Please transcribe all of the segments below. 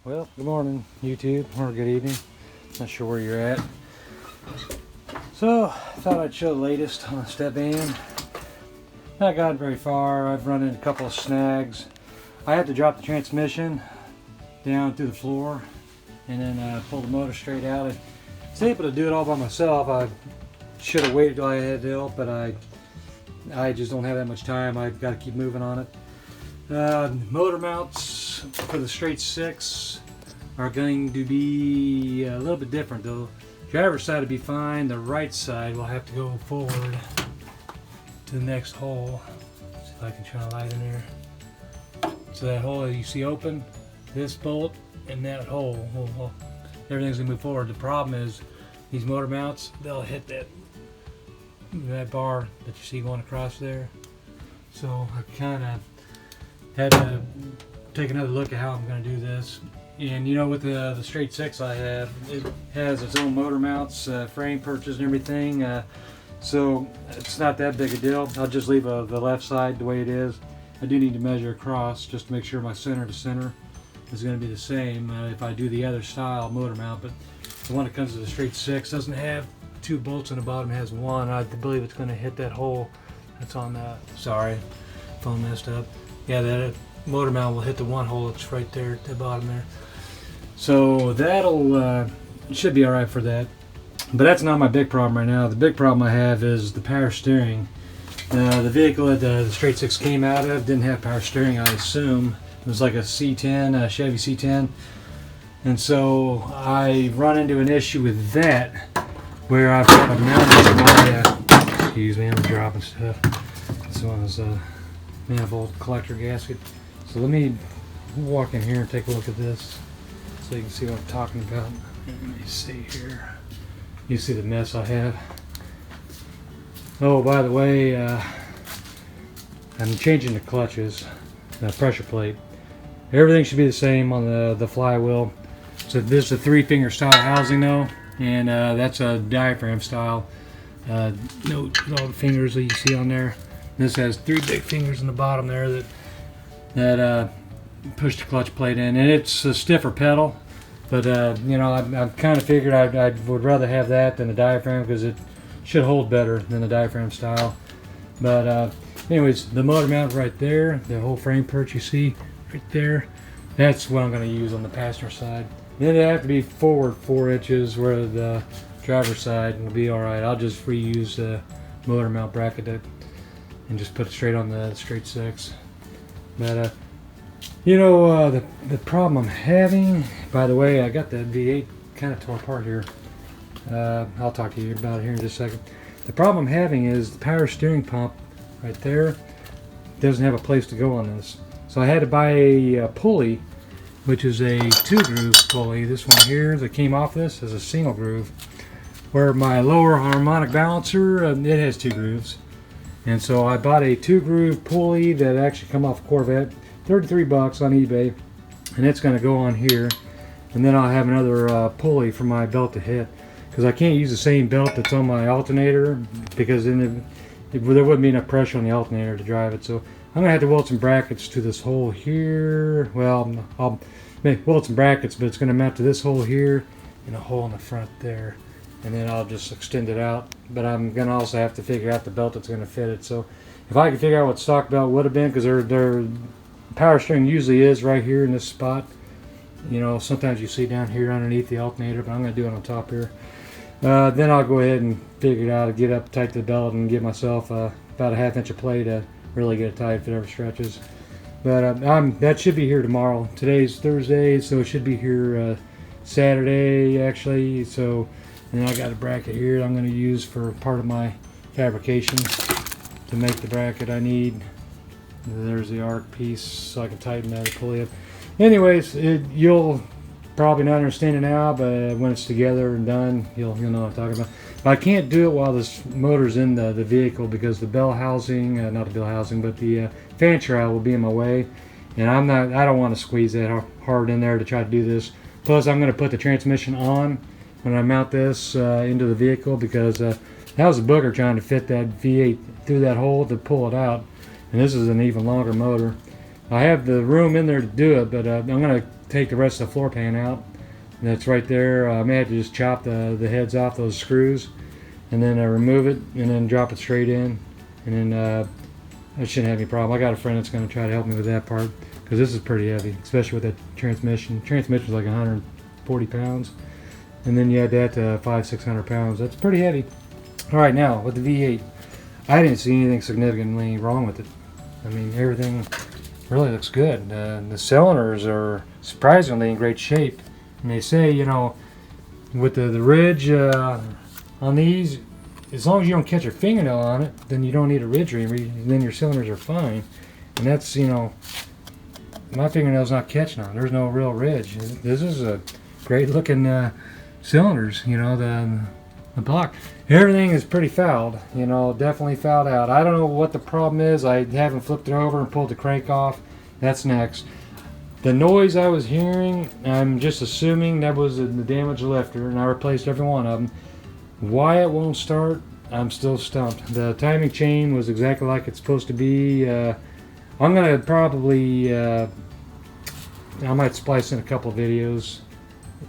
Well, good morning, YouTube, or good evening. Not sure where you're at. So, thought I'd show the latest on the Stepvan. Not gotten very far. I've run into a couple of snags. I had to drop the transmission down through the floor and then pull the motor straight out. I was able to do it all by myself. I should have waited till I had help, but I just don't have that much time. I've got to keep moving on it. Motor mounts for the straight 6 are going to be a little bit different though. Driver's side will be fine. The right side will have to go forward to the next hole. Let's see if I can shine a light in there. So that hole that you see open, this bolt and that hole, everything's gonna move forward. The problem is these motor mounts, they'll hit that bar that you see going across there. So I kind of had to take another look at how I'm going to do this. And you know, with the straight 6 I have, it has its own motor mounts, frame purchase and everything, so it's not that big a deal. I'll just leave the left side the way it is. I do need to measure across just to make sure my center to center is going to be the same if I do the other style motor mount. But the one that comes to the straight 6 doesn't have 2 bolts on the bottom, it has 1. I believe it's going to hit that hole that's on the, sorry, phone messed up. Yeah, that motor mount will hit the 1 hole that's right there at the bottom there. So that'll should be all right for that. But that's not my big problem right now. The big problem I have is the power steering. The vehicle that the straight 6 came out of didn't have power steering, I assume. It was like a C10, a Chevy C10. And so I run into an issue with that where I've got to mount my, excuse me, I'm dropping stuff. This one's manifold collector gasket. So let me walk in here and take a look at this so you can see what I'm talking about. Let me see here. You see the mess I have. Oh, by the way, I'm changing the clutches, the pressure plate. Everything should be the same on the flywheel. So this is a 3-finger style housing though, and that's a diaphragm style. Note all the fingers that you see on there. This has 3 big fingers in the bottom there that push the clutch plate in, and it's a stiffer pedal. But you know, I kind of figured I would rather have that than a diaphragm because it should hold better than the diaphragm style. But anyways, the motor mount right there, the whole frame perch you see right there, that's what I'm going to use on the passenger side. Then it have to be forward 4 inches, where the driver's side will be all right. I'll just reuse the motor mount bracket and just put it straight on the straight 6. But you know, the problem I'm having, by the way, I got that V8 kind of tore apart here. I'll talk to you about it here in just a second. The problem I'm having is the power steering pump right there doesn't have a place to go on this. So I had to buy a pulley, which is a 2-groove pulley. This one here that came off this is a single groove, where my lower harmonic balancer, it has 2 grooves. And so I bought a 2-groove pulley that actually come off a Corvette, $33 on eBay, and it's going to go on here. And then I'll have another pulley for my belt to hit, because I can't use the same belt that's on my alternator, because then there wouldn't be enough pressure on the alternator to drive it. So I'm going to have to weld some brackets to this hole here. Well, I'll make weld some brackets, but it's going to mount to this hole here and a hole in the front there. And then I'll just extend it out. But I'm going to also have to figure out the belt that's going to fit it. So if I can figure out what stock belt would have been, because their power steering usually is right here in this spot. You know, sometimes you see down here underneath the alternator, but I'm going to do it on top here. Then I'll go ahead and figure it out, to get up tight to the belt and give myself about a 1/2 inch of play to really get it tight if it ever stretches. But that should be here tomorrow. Today's Thursday, so it should be here Saturday actually. So, and then I got a bracket here that I'm going to use for part of my fabrication to make the bracket I need. There's the arc piece, so I can tighten that and pull it up. Anyways, you'll probably not understand it now, but when it's together and done, you'll know what I'm talking about. But I can't do it while this motor's in the vehicle, because the bell housing, not the bell housing, but the fan shroud will be in my way, and I don't want to squeeze that hard in there to try to do this. Plus, I'm going to put the transmission on when I mount this into the vehicle, because that was a booger trying to fit that V8 through that hole to pull it out. And this is an even longer motor. I have the room in there to do it, but I'm going to take the rest of the floor pan out. And that's right there. I may have to just chop the heads off those screws, and then remove it, and then drop it straight in, and then I shouldn't have any problem. I got a friend that's going to try to help me with that part, because this is pretty heavy, especially with that transmission. Transmission's like 140 pounds, and then you add that to 500-600 pounds. That's pretty heavy. All right, now with the V8, I didn't see anything significantly wrong with it. I mean, everything really looks good. The cylinders are surprisingly in great shape. And they say, you know, with the ridge on these, as long as you don't catch your fingernail on it, then you don't need a ridge reamer. Then your cylinders are fine. And that's, you know, my fingernail's not catching on. There's no real ridge. This is a great looking cylinders, you know, the block. Everything is pretty fouled, you know, definitely fouled out. I don't know what the problem is. I haven't flipped it over and pulled the crank off. That's next. The noise I was hearing, I'm just assuming that was the damaged lifter, and I replaced every one of them. Why it won't start, I'm still stumped. The timing chain was exactly like it's supposed to be. I'm going to probably, I might splice in a couple of videos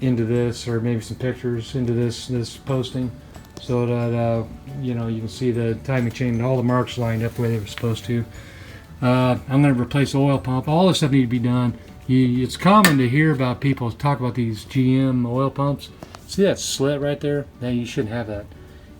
into this, or maybe some pictures into this posting, so that you know, you can see the timing chain and all the marks lined up the way they were supposed to. I'm going to replace the oil pump. All this stuff needs to be done. It's common to hear about people talk about these GM oil pumps. See that slit right there? Now you shouldn't have that.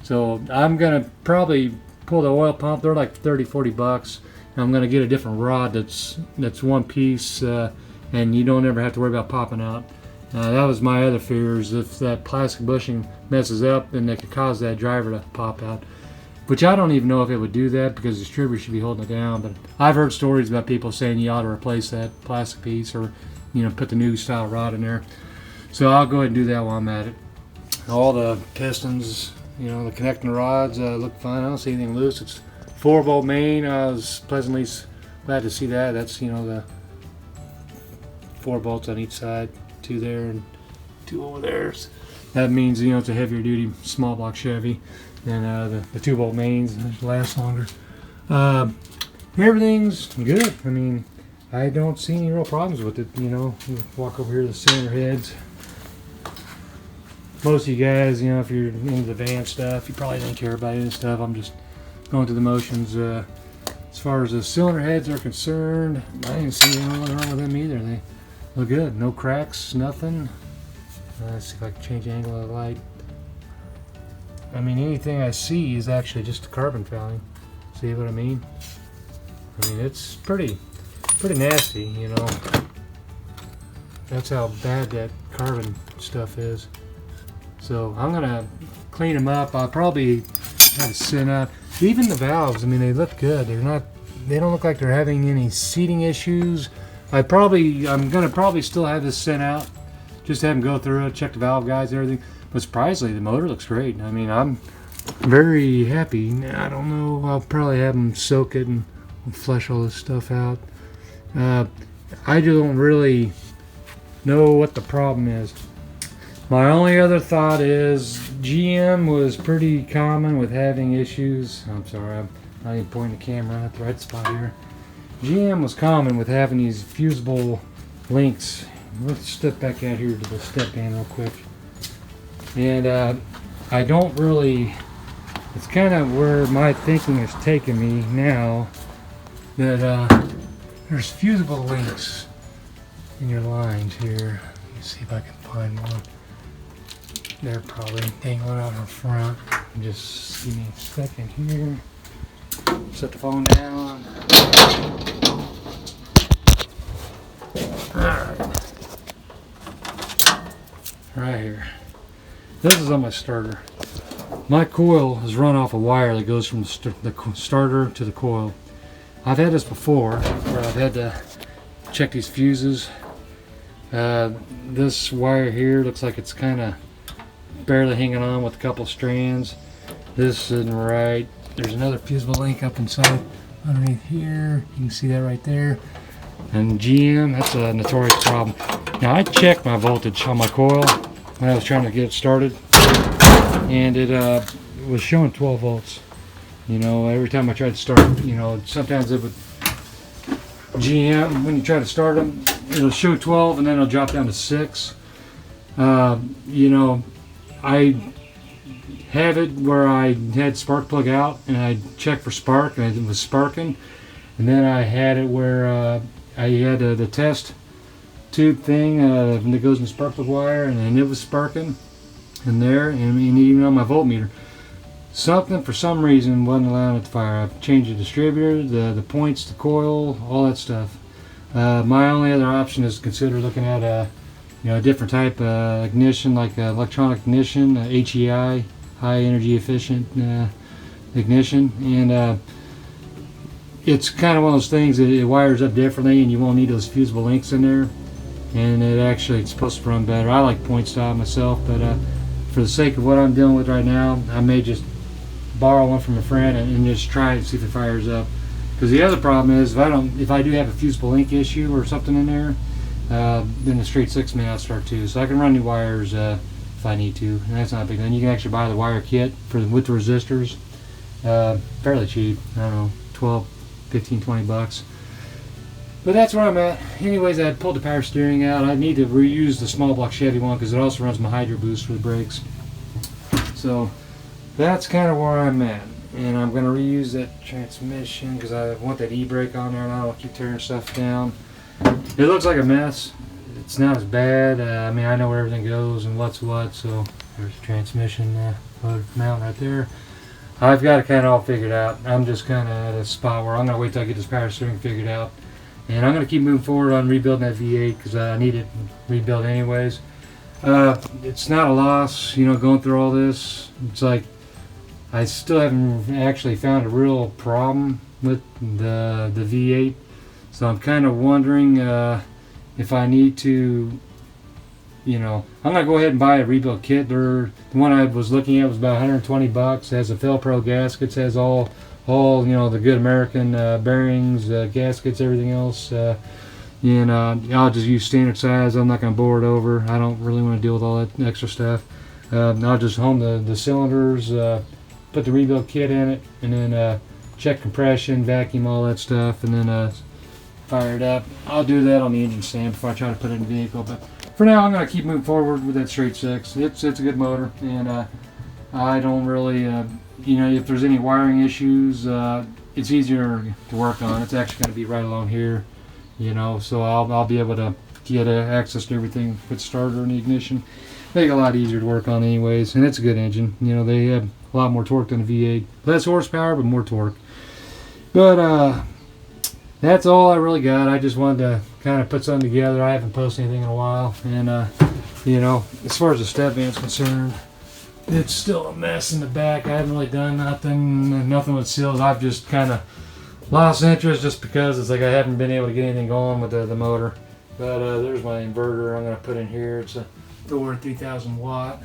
So I'm going to probably pull the oil pump. They're like 30-40 bucks. I'm going to get a different rod that's one piece, and you don't ever have to worry about popping out. That was my other fears. If that plastic bushing messes up, then it could cause that driver to pop out. Which I don't even know if it would do that, because the distributor should be holding it down. But I've heard stories about people saying you ought to replace that plastic piece, or, you know, put the new style rod in there. So I'll go ahead and do that while I'm at it. All the pistons, you know, the connecting rods look fine. I don't see anything loose. It's 4-volt main. I was pleasantly glad to see that. That's, you know, the 4 bolts on each side, 2 there and 2 over there. That means, you know, it's a heavier duty small block Chevy. And the 2-volt mains last longer. Everything's good. I mean, I don't see any real problems with it. You know, you walk over here to the cylinder heads. Most of you guys, you know, if you're into the van stuff, you probably don't care about any of this stuff. I'm just going through the motions. As far as the cylinder heads are concerned, I didn't see anything wrong with them either. They look good. No cracks, nothing. Let's see if I can change the angle of the light. I mean, anything I see is actually just a carbon fouling. See what I mean? I mean, it's pretty nasty, you know. That's how bad that carbon stuff is. So I'm gonna clean them up. I'll probably have it sent out. Even the valves, I mean, they look good. They don't look like they're having any seating issues. I'm gonna probably still have this sent out. Just have them go through it, check the valve guides and everything. But surprisingly, the motor looks great. I mean, I'm very happy. I don't know, I'll probably have them soak it and flush all this stuff out. I don't really know what the problem is. My only other thought is GM was pretty common with having issues. I'm sorry, I'm not even pointing the camera at the right spot here. GM was common with having these fusible links. Let's step back out here to the Stepvan real quick. And I don't really, it's kind of where my thinking is taking me now, that there's fusible links in your lines here. Let me see if I can find one. They're probably dangling out in front. Just give me a second here. Set the phone down. Alright. Right here. This is on my starter. My coil is run off a wire that goes from the starter to the coil. I've had this before, where I've had to check these fuses. This wire here looks like it's kind of barely hanging on with a couple strands. This isn't right. There's another fusible link up inside underneath here. You can see that right there. And GM, that's a notorious problem. Now, I checked my voltage on my coil when I was trying to get it started, and it was showing 12 volts. You know, every time I tried to start, you know, sometimes it would GM, when you try to start them, it'll show 12 and then it'll drop down to 6. You know, I have it where I had spark plug out and I checked for spark and it was sparking, and then I had it where I had the test tube thing that goes in the spark plug wire, and then it was sparking in there, and I mean, even on my voltmeter, something for some reason wasn't allowing it to fire. I've changed the distributor, the points, the coil, all that stuff. My only other option is to consider looking at a different type of ignition, like electronic ignition, HEI, high energy efficient ignition, and it's kind of one of those things that it wires up differently, and you won't need those fusible links in there, and it's supposed to run better. I like point style myself, but for the sake of what I'm dealing with right now, I may just borrow one from a friend and just try it and see if it fires up. Because the other problem is, if I do have a fusible link issue or something in there, then the straight 6 may not start too. So I can run new wires if I need to, and that's not a big thing. You can actually buy the wire kit with the resistors, fairly cheap. I don't know, 12, 15, 20 bucks. But that's where I'm at. Anyways, I pulled the power steering out. I need to reuse the small block Chevy one because it also runs my hydro boost for the brakes. So that's kind of where I'm at. And I'm going to reuse that transmission because I want that e-brake on there and I don't want to keep tearing stuff down. It looks like a mess. It's not as bad. I mean, I know where everything goes and what's what. So there's the transmission mount right there. I've got it kind of all figured out. I'm just kind of at a spot where I'm going to wait till I get this power steering figured out. And I'm going to keep moving forward on rebuilding that V8 because I need it rebuilt anyways. It's not a loss, going through all this. It's like I still haven't actually found a real problem with the V8. So I'm kind of wondering if I need to, I'm going to go ahead and buy a rebuild kit. The one I was looking at was about 120 bucks. It has a Felpro gaskets, has all the good American bearings, gaskets, everything else. And I'll just use standard size. I'm not going to bore it over. I don't really want to deal with all that extra stuff. I'll just home the cylinders, put the rebuild kit in it, and then check compression, vacuum, all that stuff, and then fire it up. I'll do that on the engine stand before I try to put it in the vehicle. But for now, I'm going to keep moving forward with that straight 6. It's a good motor, and I don't really, if there's any wiring issues, it's easier to work on. It's actually going to be right along here, so I'll be able to get access to everything with the starter and the ignition. Make it a lot easier to work on anyways, and it's a good engine. They have a lot more torque than a V8. Less horsepower, but more torque. But that's all I really got. I just wanted to kind of put something together. I haven't posted anything in a while, and as far as the Stepvan's concerned, it's still a mess in the back. I haven't really done nothing with seals. I've just kind of lost interest just because it's like I haven't been able to get anything going with the motor. But there's my inverter I'm going to put in here. It's a Thor 3000 watt.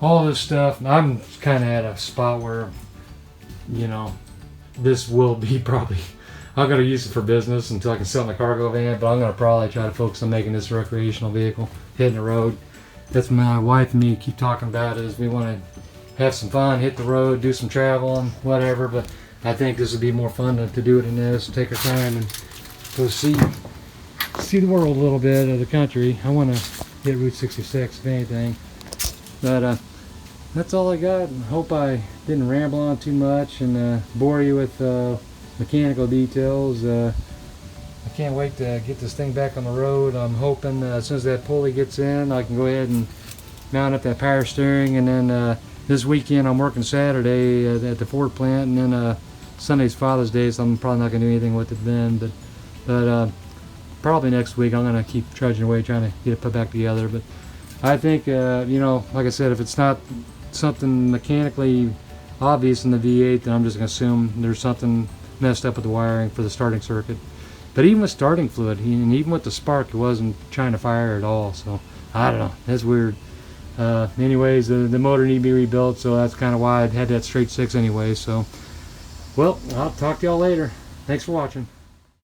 All this stuff. I'm kind of at a spot where, this will be probably, I'm going to use it for business until I can sell my cargo van, but I'm going to probably try to focus on making this a recreational vehicle, hitting the road. That's my wife and me keep talking about is we want to have some fun, hit the road, do some traveling, whatever, but I think this would be more fun to do it in this, take our time and go see the world a little bit of the country. I want to hit Route 66 if anything. But that's all I got. Hope I didn't ramble on too much and bore you with mechanical details. I can't wait to get this thing back on the road. I'm hoping as soon as that pulley gets in, I can go ahead and mount up that power steering. And then this weekend I'm working Saturday at the Ford plant, and then Sunday's Father's Day, so I'm probably not going to do anything with it then. But probably next week I'm going to keep trudging away trying to get it put back together. But I think, like I said, if it's not something mechanically obvious in the V8, then I'm just going to assume there's something messed up with the wiring for the starting circuit. But even with starting fluid, and even with the spark, it wasn't trying to fire at all. So I don't know. That's weird. Anyways, the motor need to be rebuilt, so that's kind of why I had that straight 6 anyway. So, well, I'll talk to y'all later. Thanks for watching.